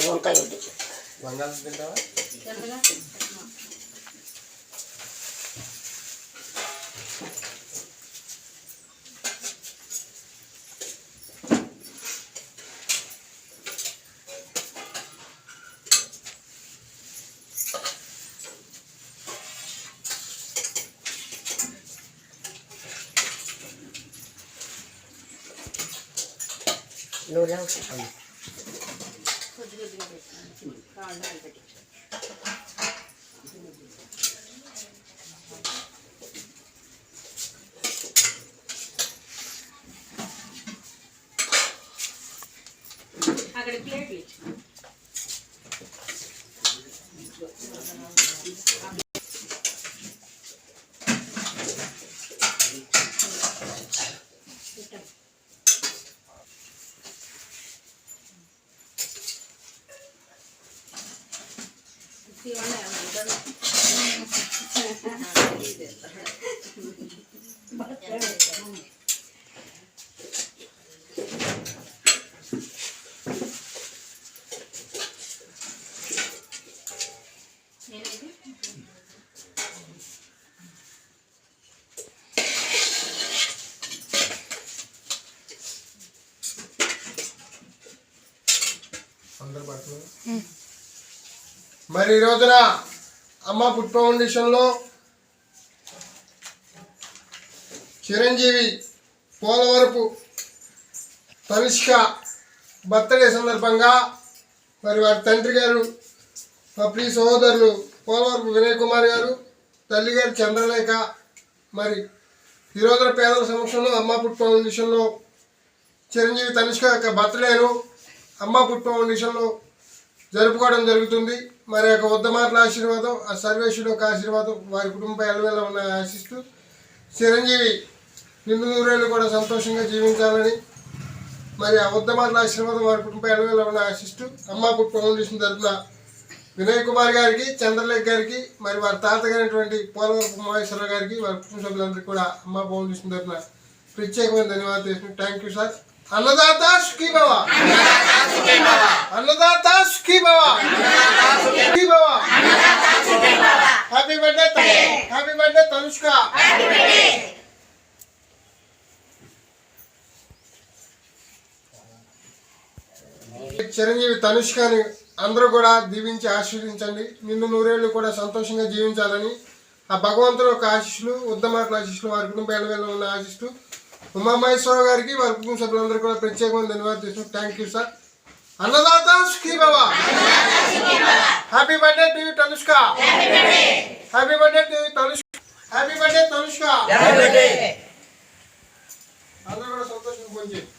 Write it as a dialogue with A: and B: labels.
A: వంకాయ
B: బంగాళ తింటావా?
A: నూనె
C: అక్కడ ప్లేట్లు
B: మరి ఈ రోజున అమ్మ ఫుడ్ ఫౌండేషన్లో చిరంజీవి పోలవరపు తనిష్క బర్త్డే సందర్భంగా మరి వారి తండ్రి గారు మా ప్రియ సహోదరులు పోలవరపు వినయ్ కుమార్ గారు, తల్లి గారు చంద్రలేఖ, మరి ఈ రోజున పేదల సమక్షంలో అమ్మ ఫుడ్ ఫౌండేషన్లో చిరంజీవి తనిష్క యొక్క బర్త్డేను అమ్మ ఫుడ్ ఫౌండేషన్లో జరుపుకోవడం జరుగుతుంది. మరి యొక్క ఉద్దమార్ల ఆశీర్వాదం, ఆ సర్వేశ్వరుడు యొక్క ఆశీర్వాదం వారి కుటుంబ ఎలవేళ ఉన్న ఆశిస్తూ చిరంజీవి నిండు నూరేళ్ళు కూడా సంతోషంగా జీవించాలని, మరి ఆ ఉద్దమార్ల ఆశీర్వాదం వారి కుటుంబ ఎలవేళ ఉన్న ఆశిస్తూ అమ్మ ఫుడ్ ఫౌండేషన్ తరఫున వినయ్ కుమార్ గారికి, చంద్రలేఖ గారికి, మరి వారి తాతగారైనటువంటి పోలవరపు మహేశ్వరరావు గారికి, వారి కుటుంబ సభ్యులందరికీ కూడా అమ్మ ఫౌండేషన్ తరఫున ప్రత్యేకమైన ధన్యవాదాలు చేస్తున్నాను. Thank you sir. అన్నదాత సుఖీ భవ, అన్నదాత సుఖీ భవ, సుఖీ భవ. Happy birthday, happy birthday Tanushka. చిరంజీవి తనుష్కని అందరూ కూడా దీవించి ఆశీర్వదించండి. నిన్ను నూరేళ్లు కూడా సంతోషంగా జీవించాలని ఆ భగవంతుడు యొక్క ఆశీస్సులు, ఉద్దమార్ల ఆశీస్సులు, వారి కుటుంబ ఎలవేళ ఉన్న ఆశిస్తూ ఉమామహేశ్వరరావు గారికి, వారి కుటుంబ సభ్యులందరూ కూడా ప్రత్యేకమైన ధన్యవాదాలు చేస్తున్నాం. Thank you sir. అన్నదాత సుఖీ భవ. Happy birthday to you Tanushka. Happy birthday to you Tanushka. Happy birthday Tanushka. అందరూ కూడా సంతోషంగా భోంచేయండి.